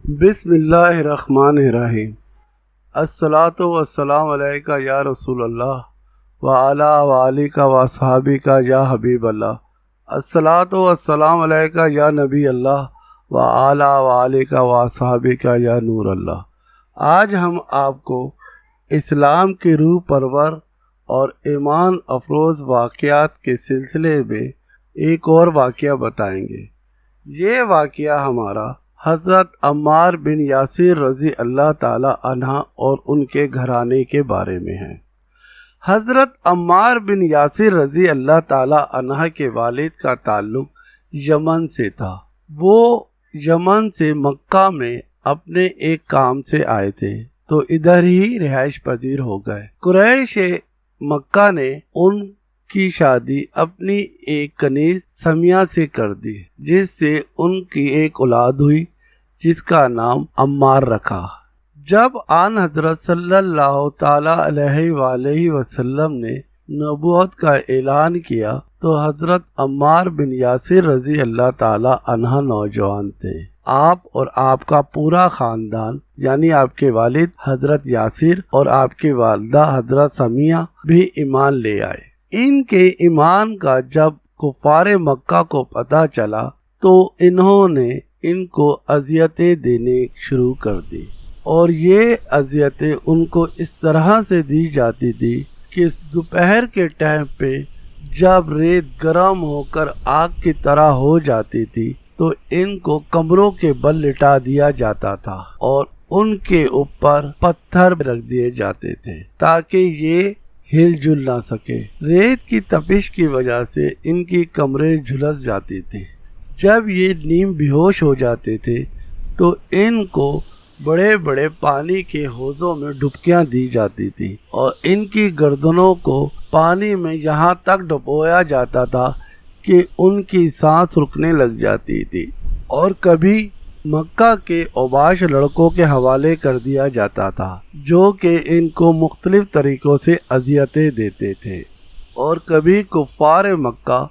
بسم اللہ الرحمن الرحیم۔ الصلاۃ والسلام علیکہ یا رسول اللہ وعلی آلک واصحابک یا حبیب اللہ۔ الصلاۃ والسلام علیکہ یا نبی اللہ وعلی آلک واصحابک یا نور اللہ۔ آج ہم آپ کو اسلام کی روح پرور اور ایمان افروز واقعات کے سلسلے میں ایک اور واقعہ بتائیں گے۔ یہ واقعہ ہمارا حضرت عمار بن یاسر رضی اللہ تعالی عنہ اور ان کے گھرانے کے بارے میں ہے۔ حضرت عمار بن یاسر رضی اللہ تعالی عنہ کے والد کا تعلق یمن سے تھا۔ وہ یمن سے مکہ میں اپنے ایک کام سے آئے تھے تو ادھر ہی رہائش پذیر ہو گئے۔ قریش مکہ نے ان کی شادی اپنی ایک کنیز سمیہ سے کر دی، جس سے ان کی ایک اولاد ہوئی جس کا نام عمار رکھا۔ جب آن حضرت صلی اللہ تعالی علیہ وآلہ وسلم نے نبوت کا اعلان کیا تو حضرت عمار بن یاسر رضی اللہ تعالی عنہ نوجوان تھے۔ آپ اور آپ کا پورا خاندان یعنی آپ کے والد حضرت یاسر اور آپ کی والدہ حضرت سمیہ بھی ایمان لے آئے۔ ان کے ایمان کا جب کفار مکہ کو پتہ چلا تو انہوں نے ان کو اذیتیں دینے شروع کر دی، اور یہ اذیتیں ان کو اس طرح سے دی جاتی تھی کہ دوپہر کے ٹائم پہ جب ریت گرم ہو کر آگ کی طرح ہو جاتی تھی تو ان کو کمروں کے بل لٹا دیا جاتا تھا اور ان کے اوپر پتھر رکھ دیے جاتے تھے تاکہ یہ ہل جل نہ سکے۔ ریت کی تپش کی وجہ سے ان کی کمریں جھلس جاتی تھی۔ جب یہ نیم بے ہوش ہو جاتے تھے تو ان کو بڑے بڑے پانی کے حوضوں میں ڈبکیاں دی جاتی تھی اور ان کی گردنوں کو پانی میں یہاں تک ڈبویا جاتا تھا کہ ان کی سانس رکنے لگ جاتی تھی، اور کبھی مکہ کے اوباش لڑکوں کے حوالے کر دیا جاتا تھا جو کہ ان کو مختلف طریقوں سے اذیتیں دیتے تھے، اور کبھی کفار مکہ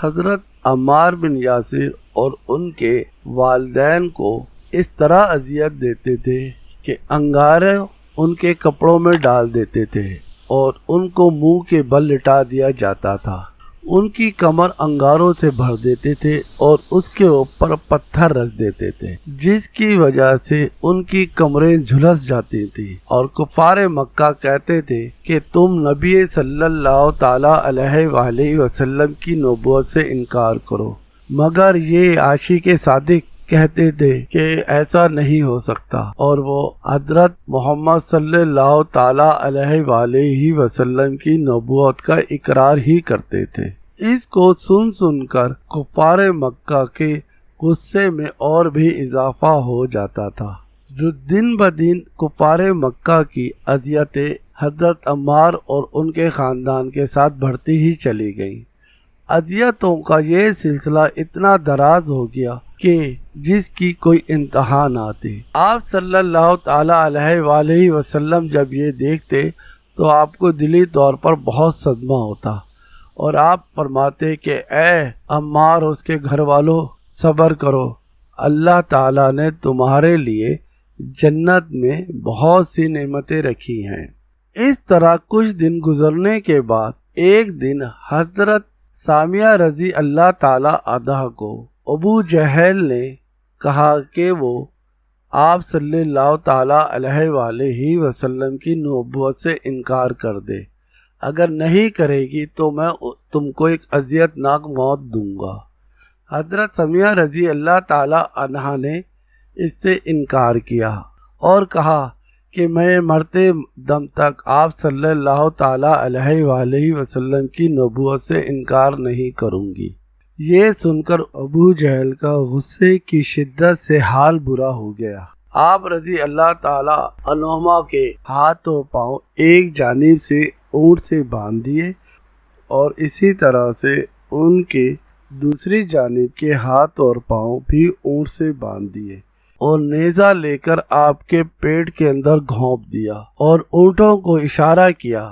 حضرت عمار بن یاسر اور ان کے والدین کو اس طرح اذیت دیتے تھے کہ انگارے ان کے کپڑوں میں ڈال دیتے تھے اور ان کو منہ کے بل لٹا دیا جاتا تھا۔ ان کی کمر انگاروں سے بھر دیتے تھے اور اس کے اوپر پتھر رکھ دیتے تھے، جس کی وجہ سے ان کی کمریں جھلس جاتی تھیں، اور کفار مکہ کہتے تھے کہ تم نبی صلی اللہ تعالی علیہ وآلہ وسلم کی نبوت سے انکار کرو، مگر یہ عاشق صادق کہتے تھے کہ ایسا نہیں ہو سکتا، اور وہ حضرت محمد صلی اللہ تعالی علیہ وآلہ وسلم کی نبوت کا اقرار ہی کرتے تھے۔ اس کو سن کر کفار مکہ کے غصے میں اور بھی اضافہ ہو جاتا تھا۔ جو دن بدن کفار مکہ کی اذیتیں حضرت عمار اور ان کے خاندان کے ساتھ بڑھتی ہی چلی گئیں۔ اذیتوں کا یہ سلسلہ اتنا دراز ہو گیا کہ جس کی کوئی انتہا نہ تھی۔ آپ صلی اللہ تعالی علیہ وآلہ وسلم جب یہ دیکھتے تو آپ کو دلی طور پر بہت صدمہ ہوتا، اور آپ فرماتے کہ اے عمار اور اس کے گھر والوں، صبر کرو، اللہ تعالیٰ نے تمہارے لیے جنت میں بہت سی نعمتیں رکھی ہیں۔ اس طرح کچھ دن گزرنے کے بعد ایک دن حضرت سمیہ رضی اللہ تعالی عنہا کو ابو جہل نے کہا کہ وہ آپ صلی اللہ تعالی علیہ وآلہ وسلم کی نبوت سے انکار کر دے، اگر نہیں کرے گی تو میں تم کو ایک اذیت ناک موت دوں گا۔ حضرت سمیہ رضی اللہ تعالی عنہا نے اس سے انکار کیا اور کہا کہ میں مرتے دم تک آپ صلی اللہ تعالی علیہ وآلہ وسلم کی نبوت سے انکار نہیں کروں گی۔ یہ سن کر ابو جہل کا غصے کی شدت سے حال برا ہو گیا۔ آپ رضی اللہ تعالی عنہما کے ہاتھ و پاؤں ایک جانب سے اونٹ سے باندھ دیے، اور اسی طرح سے ان کے دوسری جانب کے ہاتھ اور پاؤں بھی اونٹ سے باندھ دیے، اور نیزہ لے کر آپ کے پیٹ کے اندر گھونپ دیا اور اونٹوں کو اشارہ کیا۔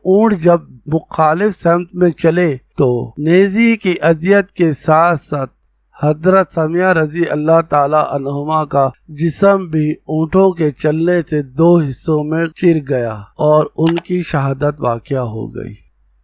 اونٹ جب مخالف سمت میں چلے تو نیزی کی اذیت کے ساتھ ساتھ حضرت سمیہ رضی اللہ تعالی عنہما کا جسم بھی اونٹوں کے چلنے سے 2 حصوں میں چر گیا اور ان کی شہادت واقع ہو گئی۔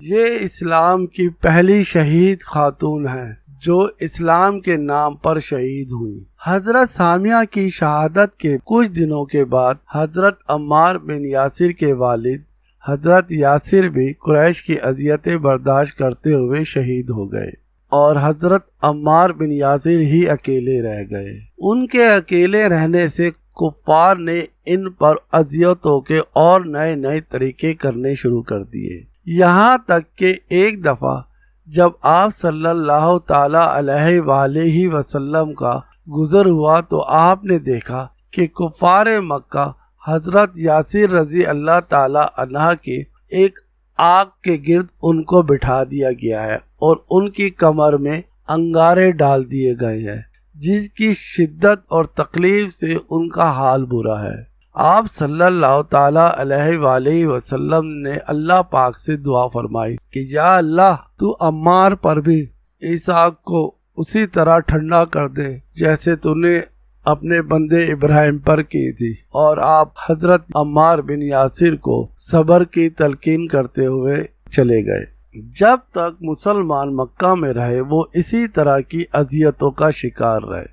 یہ اسلام کی پہلی شہید خاتون ہیں جو اسلام کے نام پر شہید ہوئی۔ حضرت سمیہ کی شہادت کے کچھ دنوں کے بعد حضرت عمار بن یاسر کے والد حضرت یاسر بھی قریش کی اذیتیں برداشت کرتے ہوئے شہید ہو گئے اور حضرت عمار بن یاسر ہی اکیلے رہ گئے۔ ان کے اکیلے رہنے سے کفار نے ان پر اذیتوں کے اور نئے طریقے کرنے شروع کر دیے، یہاں تک کہ ایک دفعہ جب آپ صلی اللہ تعالی علیہ وآلہ وسلم کا گزر ہوا تو آپ نے دیکھا کہ کفار مکہ حضرت یاسر رضی اللہ تعالی عنہ کے ایک آگ کے گرد ان کو بٹھا دیا گیا ہے اور ان کی کمر میں انگارے ڈال دیے گئے ہیں، جس کی شدت اور تکلیف سے ان کا حال برا ہے۔ آپ صلی اللہ تعالی علیہ وآلہ وسلم نے اللہ پاک سے دعا فرمائی کہ یا اللہ تو عمار پر بھی اس آگ کو اسی طرح ٹھنڈا کر دے جیسے تو نے اپنے بندے ابراہیم پر کی تھی، اور آپ حضرت عمار بن یاسر کو صبر کی تلقین کرتے ہوئے چلے گئے۔ جب تک مسلمان مکہ میں رہے وہ اسی طرح کی اذیتوں کا شکار رہے۔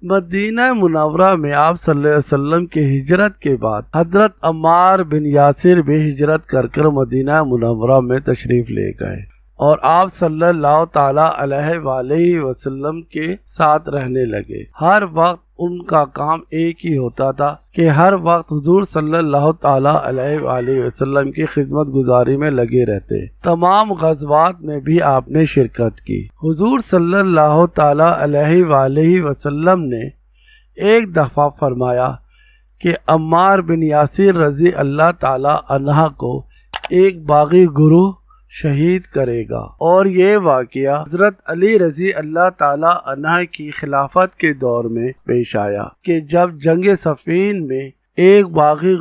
مدینہ منورہ میں آپ صلی اللہ علیہ وسلم کی ہجرت کے بعد حضرت عمار بن یاسر بھی ہجرت کر مدینہ منورہ میں تشریف لے گئے اور آپ صلی اللہ تعالی علیہ وآلہ وسلم کے ساتھ رہنے لگے۔ ہر وقت ان کا کام ایک ہی ہوتا تھا کہ ہر وقت حضور صلی اللہ تعالی علیہ وآلہ وسلم کی خدمت گزاری میں لگے رہتے۔ تمام غزوات میں بھی آپ نے شرکت کی۔ حضور صلی اللہ تعالی علیہ وآلہ وسلم نے ایک دفعہ فرمایا کہ عمار بن یاسر رضی اللہ تعالی عنہ کو ایک باغی گروہ شہید کرے گا، اور یہ واقعہ حضرت علی رضی اللہ تعالی عنہ کی خلافت کے دور میں پیش آیا کہ جب جنگ صفین میں ایک باغی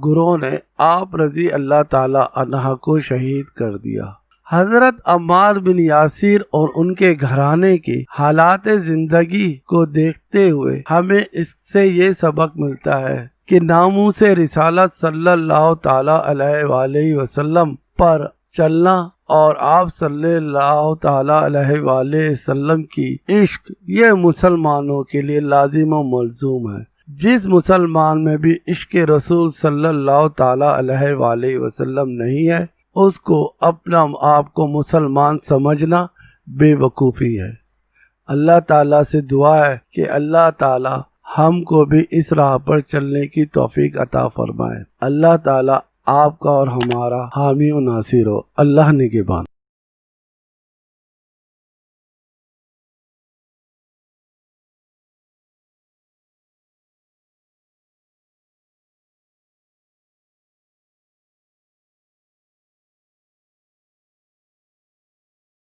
گروہ نے آپ رضی اللہ تعالی عنہ کو شہید کر دیا۔ حضرت عمار بن یاسر اور ان کے گھرانے کی حالات زندگی کو دیکھتے ہوئے ہمیں اس سے یہ سبق ملتا ہے کہ ناموس رسالت صلی اللہ تعالی علیہ وآلہ وسلم پر چلنا اور آپ صلی اللہ تعالی علیہ وآلہ وسلم کی عشق یہ مسلمانوں کے لیے لازم و ملزوم ہے۔ جس مسلمان میں بھی عشق رسول صلی اللہ تعالی علیہ وآلہ وسلم نہیں ہے اس کو اپنا آپ کو مسلمان سمجھنا بے وقوفی ہے۔ اللہ تعالیٰ سے دعا ہے کہ اللہ تعالیٰ ہم کو بھی اس راہ پر چلنے کی توفیق عطا فرمائے۔ اللہ تعالیٰ آپ کا اور ہمارا حامی و ناصر ہو۔ اللہ نگہبان۔